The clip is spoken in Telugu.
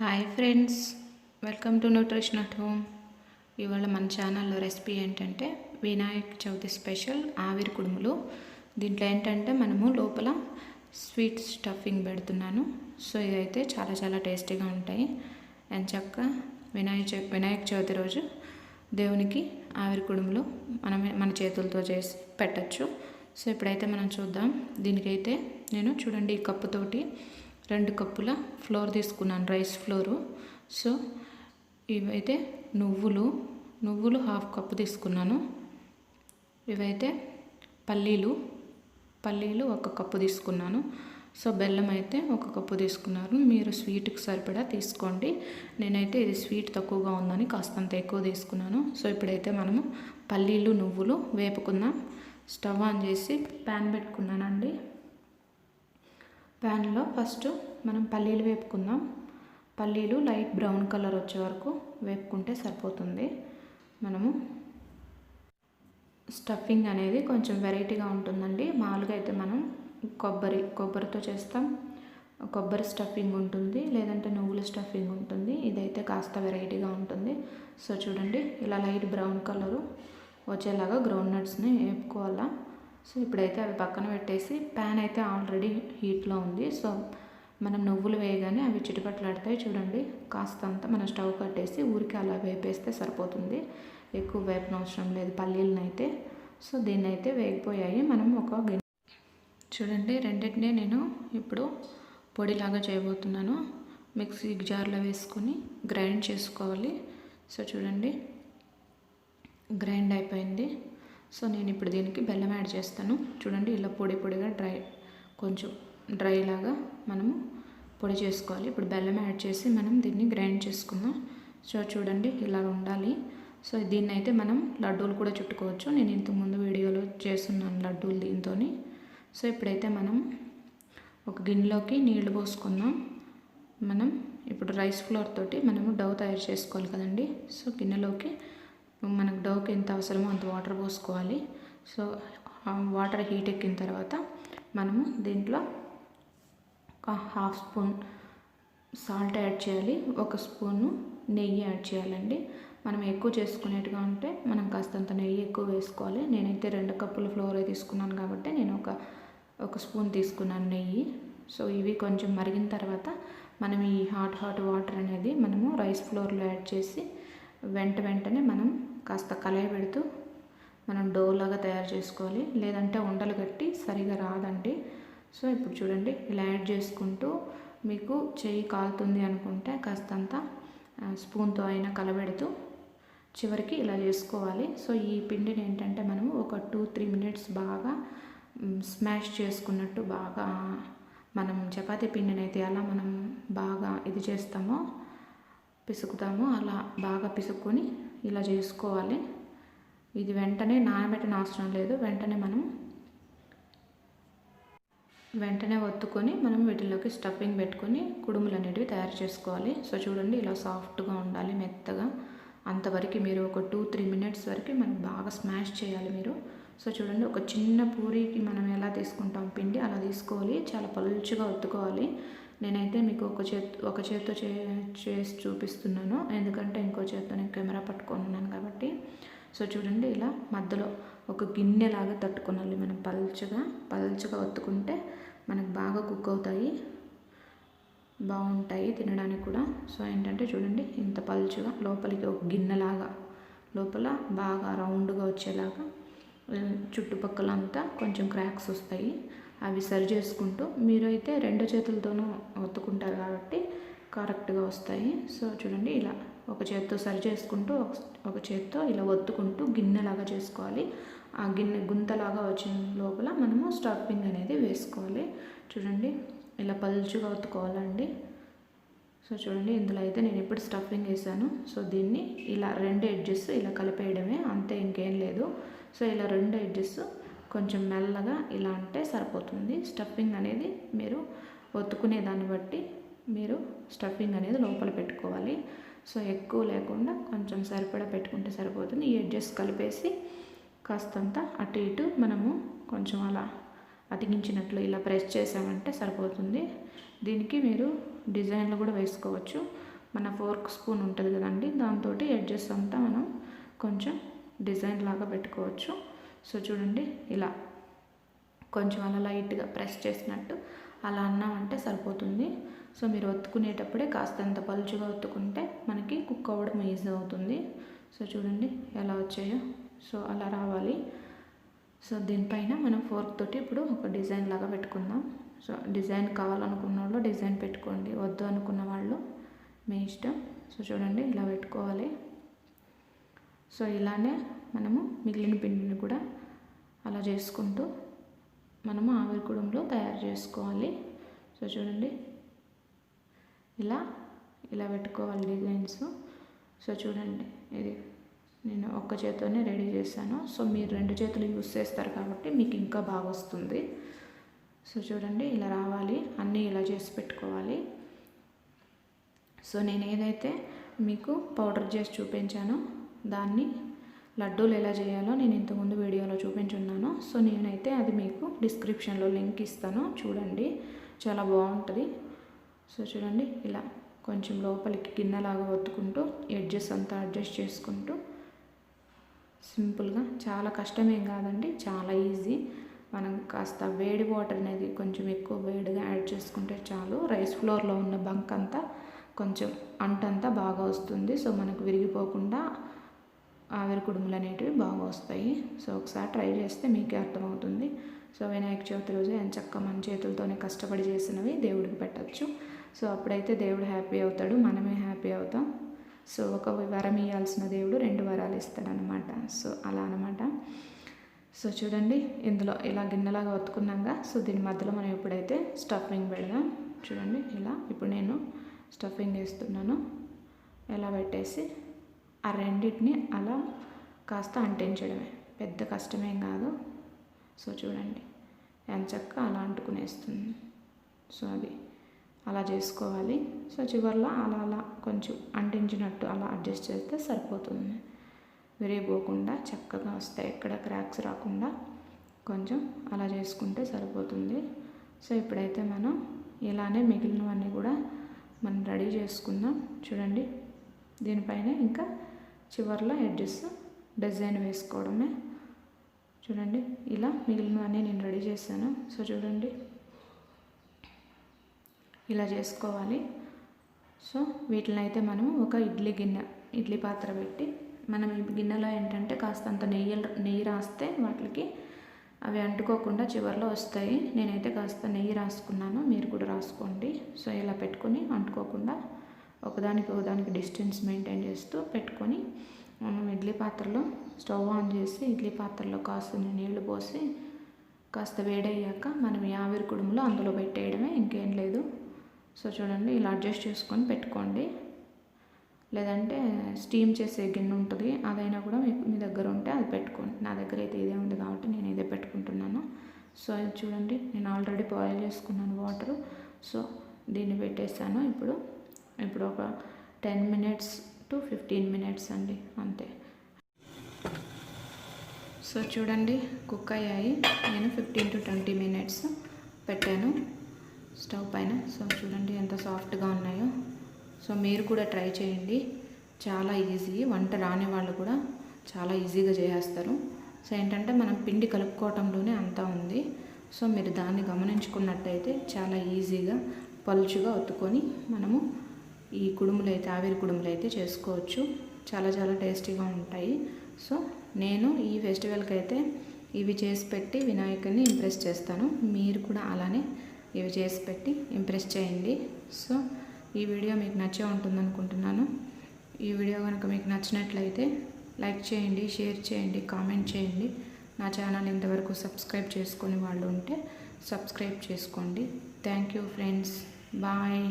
Hi friends, welcome to nutrition at home. ఇవాళ మన ఛానల్లో రెసిపీ ఏంటంటే వినాయక చవితి స్పెషల్ ఆవిరి కుడుములు. దీంట్లో ఏంటంటే మనము లోపల స్వీట్ స్టఫింగ్ పెడుతున్నాను. సో ఇదైతే చాలా చాలా టేస్టీగా ఉంటాయి. ఎంచక్కా వినాయక చవితి రోజు దేవునికి ఆవిరి కుడుములు మన చేతులతో చేసి పెట్టచ్చు. సో ఇప్పుడైతే మనం చూద్దాం. దీనికైతే నేను చూడండి ఈ కప్పుతోటి 2 కప్పుల ఫ్లోర్ తీసుకున్నాను, రైస్ ఫ్లోరు. సో ఇవైతే నువ్వులు 1/2 కప్పు తీసుకున్నాను. ఇవైతే పల్లీలు 1 కప్పు తీసుకున్నాను. సో బెల్లం అయితే 1 కప్పు తీసుకున్నారు. మీరు స్వీట్కి సరిపడా తీసుకోండి. నేనైతే ఇది స్వీట్ తక్కువగా ఉందని కాస్తంత ఎక్కువ తీసుకున్నాను. సో ఇప్పుడైతే మనము పల్లీలు నువ్వులు వేపుకుందాం. స్టవ్ ఆన్ చేసి ప్యాన్ పెట్టుకున్నానండి. ప్యాన్లో ఫస్ట్ మనం పల్లీలు వేపుకుందాం. పల్లీలు లైట్ బ్రౌన్ కలర్ వచ్చే వరకు వేపుకుంటే సరిపోతుంది. మనము స్టఫింగ్ అనేది కొంచెం వెరైటీగా ఉంటుందండి. మామూలుగా అయితే మనం కొబ్బరితో చేస్తాం, కొబ్బరి స్టఫింగ్ ఉంటుంది, లేదంటే నువ్వుల స్టఫింగ్ ఉంటుంది. ఇదైతే కాస్త వెరైటీగా ఉంటుంది. సో చూడండి, ఇలా లైట్ బ్రౌన్ కలరు వచ్చేలాగా గ్రౌండ్ నట్స్ని వేపుకోవాలా. సో ఇప్పుడైతే అవి పక్కన పెట్టేసి ప్యాన్ అయితే ఆల్రెడీ హీట్లో ఉంది. సో మనం నువ్వులు వేయగానే అవి చిటిపట్లాడతాయి. చూడండి, కాస్తంత మనం స్టవ్ కట్టేసి ఊరికి అలా వేపేస్తే సరిపోతుంది. ఎక్కువ వేపన అవసరం లేదు పల్లీలను అయితే. సో దీన్ని అయితే వేగిపోయాయి. మనం ఒక గిన్నె చూడండి, రెండింటినీ నేను ఇప్పుడు పొడిలాగా చేయబోతున్నాను. మిక్సీ జార్లో వేసుకొని గ్రైండ్ చేసుకోవాలి. సో చూడండి, గ్రైండ్ అయిపోయింది. సో నేను ఇప్పుడు దీనికి బెల్లం యాడ్ చేస్తాను. చూడండి, ఇలా పొడిగా కొంచెం డ్రై లాగా మనము పొడి చేసుకోవాలి. ఇప్పుడు బెల్లం యాడ్ చేసి మనం దీన్ని గ్రైండ్ చేసుకుందాం. సో చూడండి, ఇలా ఉండాలి. సో దీన్ని అయితే మనం లడ్డూలు కూడా చుట్టుకోవచ్చు. నేను ఇంతకుముందు వీడియోలో చేస్తున్నాను లడ్డూలు దీంతో. సో ఇప్పుడైతే మనం ఒక గిన్నెలోకి నీళ్లు పోసుకుందాం. మనం ఇప్పుడు రైస్ ఫ్లోర్ తోటి మనము డౌ తయారు చేసుకోవాలి కదండి. సో గిన్నెలోకి మనకు డౌకి ఎంత అవసరమో అంత వాటర్ పోసుకోవాలి. సో వాటర్ హీట్ ఎక్కిన తర్వాత మనము దీంట్లో ఒక 1/2 స్పూన్ సాల్ట్ యాడ్ చేయాలి. 1 స్పూను నెయ్యి యాడ్ చేయాలండి. మనం ఎక్కువ చేసుకునేట్టుగా ఉంటే మనం కాస్తంత నెయ్యి ఎక్కువ వేసుకోవాలి. నేనైతే 2 కప్పుల ఫ్లోర్ తీసుకున్నాను కాబట్టి నేను ఒక స్పూన్ తీసుకున్నాను నెయ్యి. సో ఇవి కొంచెం మరిగిన తర్వాత మనం ఈ హాట్ వాటర్ అనేది మనము రైస్ ఫ్లోర్లో యాడ్ చేసి వెంటనే మనం కాస్త కలయి పెడుతూ మనం డో లాగా తయారు చేసుకోవాలి. లేదంటే ఉండలు కట్టి సరిగా రాదండి. సో ఇప్పుడు చూడండి, ఇలా యాడ్ చేసుకుంటూ మీకు చెయ్యి కాలుతుంది అనుకుంటే కాస్తంత స్పూన్తో అయినా కలబెడుతూ చివరికి ఇలా చేసుకోవాలి. సో ఈ పిండిని ఏంటంటే మనము ఒక 2-3 మినిట్స్ బాగా స్మాష్ చేసుకున్నట్టు బాగా మనం చపాతీ పిండిని అయితే అలా మనం బాగా ఇది చేస్తామో పిసుకుతామో అలా బాగా పిసుక్కొని ఇలా చేసుకోవాలి. ఇది వెంటనే నానబెట్టిన అవసరం లేదు. వెంటనే ఒత్తుకొని మనం వీటిలోకి స్టఫింగ్ పెట్టుకొని కుడుములు అనేటివి తయారు చేసుకోవాలి. సో చూడండి, ఇలా సాఫ్ట్గా ఉండాలి, మెత్తగా. అంతవరకు మీరు ఒక 2-3 మినిట్స్ వరకు మనం బాగా స్మాష్ చేయాలి మీరు. సో చూడండి, ఒక చిన్న పూరీకి మనం ఎలా తీసుకుంటాం పిండి అలా తీసుకోవాలి. చాలా పలుచగా ఒత్తుకోవాలి. నేనైతే మీకు ఒక చేత్తో చేసి చూపిస్తున్నాను, ఎందుకంటే ఇంకో చేత్తో నేను కెమెరా పట్టుకొని ఉన్నాను కాబట్టి. సో చూడండి, ఇలా మధ్యలో ఒక గిన్నెలాగా తట్టుకోవాలి. మనం పల్చగా ఒత్తుకుంటే మనకు బాగా కుక్ అవుతాయి, బాగుంటాయి తినడానికి కూడా. సో ఏంటంటే చూడండి, ఇంత పల్చగా లోపలికి ఒక గిన్నెలాగా లోపల బాగా రౌండ్గా వచ్చేలాగా, చుట్టుపక్కలంతా కొంచెం క్రాక్స్ వస్తాయి. అవి సరి చేసుకుంటూ మీరు అయితే 2 చేతులతోనూ ఒత్తుకుంటారు కాబట్టి కరెక్ట్గా వస్తాయి. సో చూడండి, ఇలా ఒక చేత్తో సరి చేసుకుంటూ ఒక చేత్తో ఇలా ఒత్తుకుంటూ గిన్నెలాగా చేసుకోవాలి. ఆ గిన్నె గుంతలాగా వచ్చిన లోపల మనము స్టఫింగ్ అనేది వేసుకోవాలి. చూడండి, ఇలా పలుచుగా ఒత్తుకోవాలండి. సో చూడండి, ఇందులో అయితే నేను ఇప్పుడు స్టఫింగ్ వేసాను. సో దీన్ని ఇలా 2 ఎడ్జెస్ ఇలా కలిపేయడమే, అంతే, ఇంకేం లేదు. సో ఇలా 2 ఎడ్జెస్ కొంచెం మెల్లగా ఇలా అంటే సరిపోతుంది. స్టఫింగ్ అనేది మీరు ఒత్తుకునే దాన్ని బట్టి మీరు స్టఫింగ్ అనేది లోపల పెట్టుకోవాలి. సో ఎక్కువ లేకుండా కొంచెం సరిపడా పెట్టుకుంటే సరిపోతుంది. ఈ ఎడ్జెస్ కలిపేసి కాస్తంత అటు ఇటు మనము కొంచెం అలా అతికించినట్లు ఇలా ప్రెస్ చేసామంటే సరిపోతుంది. దీనికి మీరు డిజైన్లు కూడా వేసుకోవచ్చు. మన ఫోర్క్ స్పూన్ ఉంటుంది కదండి, దాంతో ఎడ్జెస్ అంతా మనం కొంచెం డిజైన్ లాగా పెట్టుకోవచ్చు. సో చూడండి ఇలా కొంచెం అలా లైట్గా ప్రెస్ చేసినట్టు అలా అన్నామంటే సరిపోతుంది. సో మీరు ఒత్తుకునేటప్పుడే కాస్తంత పలుచుగా ఒత్తుకుంటే మనకి కుక్ అవ్వడం ఈజీ అవుతుంది. సో చూడండి ఎలా వచ్చాయో, సో అలా రావాలి. సో దీనిపైన మనం ఫోర్క్ తోటి ఇప్పుడు ఒక డిజైన్ లాగా పెట్టుకుందాం. సో డిజైన్ కావాలనుకున్న వాళ్ళు డిజైన్ పెట్టుకోండి, వద్దు అనుకున్న వాళ్ళు మీ ఇష్టం. సో చూడండి ఇలా పెట్టుకోవాలి. సో ఇలానే మనము మిగిలిన పిండిని కూడా అలా చేసుకుంటూ మనము ఆవిరి కుడుములో తయారు చేసుకోవాలి. సో చూడండి ఇలా పెట్టుకోవాలి డిజైన్స్. సో చూడండి ఇది నేను ఒక్క చేత్తోనే రెడీ చేశాను. సో మీరు 2 చేతులు యూస్ చేస్తారు కాబట్టి మీకు ఇంకా బాగా వస్తుంది. సో చూడండి ఇలా రావాలి, అన్నీ ఇలా చేసి పెట్టుకోవాలి. సో నేను ఏదైతే మీకు పౌడర్ చేసి చూపించానో దాన్ని లడ్డూలు ఎలా చేయాలో నేను ఇంతకుముందు వీడియోలో చూపించున్నాను. సో నేనైతే అది మీకు డిస్క్రిప్షన్లో లింక్ ఇస్తాను, చూడండి, చాలా బాగుంటుంది. సో చూడండి ఇలా కొంచెం లోపలికి గిన్నెలాగా ఒత్తుకుంటూ ఎడ్జెస్ అంతా అడ్జస్ట్ చేసుకుంటూ సింపుల్గా, చాలా కష్టమేం కాదండి, చాలా ఈజీ. మనం కాస్త వేడి వాటర్ అనేది కొంచెం ఎక్కువ వేడిగా యాడ్ చేసుకుంటే చాలు, రైస్ ఫ్లోర్లో ఉన్న బంక్ అంతా కొంచెం అంటంతా బాగా వస్తుంది. సో మనకు విరిగిపోకుండా ఆవిరి కుడుములు అనేటివి బాగా వస్తాయి. సో ఒకసారి ట్రై చేస్తే మీకే అర్థమవుతుంది. సో వినాయక చవితి రోజు ఎంచక్క మన చేతులతోనే కష్టపడి చేసినవి దేవుడికి పెట్టచ్చు. సో అప్పుడైతే దేవుడు హ్యాపీ అవుతాడు, మనమే హ్యాపీ అవుతాం. సో ఒక వరం ఇవ్వాల్సిన దేవుడు 2 వరాలు ఇస్తాడనమాట. సో అలా అనమాట. సో చూడండి ఇందులో ఇలా గిన్నెలాగా ఒత్తుకున్నాక, సో దీని మధ్యలో మనం ఎప్పుడైతే స్టఫింగ్ పెడదాం. చూడండి ఇలా ఇప్పుడు నేను స్టఫింగ్ వేస్తున్నాను. ఎలా పెట్టేసి ఆ రెండింటిని అలా కాస్త అంటించడమే, పెద్ద కష్టమేం కాదు. సో చూడండి ఎంచక్క అలా అంటుకునేస్తుంది. సో అది అలా చేసుకోవాలి. సో చివర్లో అలా కొంచెం అంటించినట్టు అలా అడ్జస్ట్ చేస్తే సరిపోతుంది. విరిగిపోకుండా చక్కగా వస్తాయి, ఎక్కడ క్రాక్స్ రాకుండా కొంచెం అలా చేసుకుంటే సరిపోతుంది. సో ఇప్పుడైతే మనం ఇలానే మిగిలినవన్నీ కూడా మనం రెడీ చేసుకుందాం. చూడండి దీనిపైన ఇంకా చివర్లో ఎడ్జెస్ డిజైన్ వేసుకోవడమే. చూడండి ఇలా మిగిలినవన్నీ నేను రెడీ చేశాను. సో చూడండి ఇలా చేసుకోవాలి. సో వీటిని అయితే మనం ఒక ఇడ్లీ పాత్ర పెట్టి, మనం ఈ గిన్నెలో ఏంటంటే కాస్తంత నెయ్యి రాస్తే వాటికి అవి అంటుకోకుండా చివర్లో వస్తాయి. నేనైతే కాస్త నెయ్యి రాసుకున్నాను, మీరు కూడా రాసుకోండి. సో ఇలా పెట్టుకొని అంటుకోకుండా ఒకదానికి డిస్టెన్స్ మెయింటైన్ చేస్తూ పెట్టుకొని మనం ఇడ్లీ పాత్రలో స్టవ్ ఆన్ చేసి ఇడ్లీ పాత్రలో కాస్త నీళ్లు పోసి కాస్త వేడయ్యాక మనం ఈ ఆవిరి కుడుములో అందులో పెట్టేయడమే, ఇంకేం లేదు. సో చూడండి ఇలా అడ్జస్ట్ చేసుకొని పెట్టుకోండి. లేదంటే స్టీమ్ చేసే గిన్నె ఉంటుంది, అదైనా కూడా మీ దగ్గర ఉంటే అది పెట్టుకోండి. నా దగ్గర అయితే ఇదే ఉంది కాబట్టి నేను ఇదే పెట్టుకుంటున్నాను. సో ఇది చూడండి నేను ఆల్రెడీ బాయిల్ చేసుకున్నాను వాటరు. సో దీన్ని పెట్టేసాను. ఇప్పుడు ఒక 10 minutes to 15 minutes అండి, అంతే. సో చూడండి కుక్ అయ్యాయి. నేను 15 to 20 minutes పెట్టాను స్టవ్ పైన. సో చూడండి ఎంత సాఫ్ట్గా ఉన్నాయో. సో మీరు కూడా ట్రై చేయండి, చాలా ఈజీ. వంట రాని వాళ్ళు కూడా చాలా ఈజీగా చేసేస్తారు. సో ఏంటంటే మనం పిండి కలుపుకోవటంలోనే అంతా ఉంది. సో మీరు దాన్ని గమనించుకున్నట్టయితే చాలా ఈజీగా పలుచుగా ఒత్తుకొని మనము ఈ ఆవిరి కుడుములు అయితే చేసుకోవచ్చు. చాలా చాలా టేస్టీగా ఉంటాయి. సో నేను ఈ ఫెస్టివల్కి అయితే ఇవి చేసి పెట్టి వినాయకుడిని ఇంప్రెస్ చేస్తాను. మీరు కూడా అలానే ఇవి చేసి పెట్టి ఇంప్రెస్ చేయండి. సో ఈ వీడియో మీకు నచ్చే ఉంటుందనుకుంటున్నాను. ఈ వీడియో కనుక మీకు నచ్చినట్లయితే లైక్ చేయండి, షేర్ చేయండి, కామెంట్ చేయండి. నా ఛానల్ ఇంతవరకు సబ్స్క్రైబ్ చేసుకునే వాళ్ళు ఉంటే సబ్స్క్రైబ్ చేసుకోండి. Thank you friends, bye.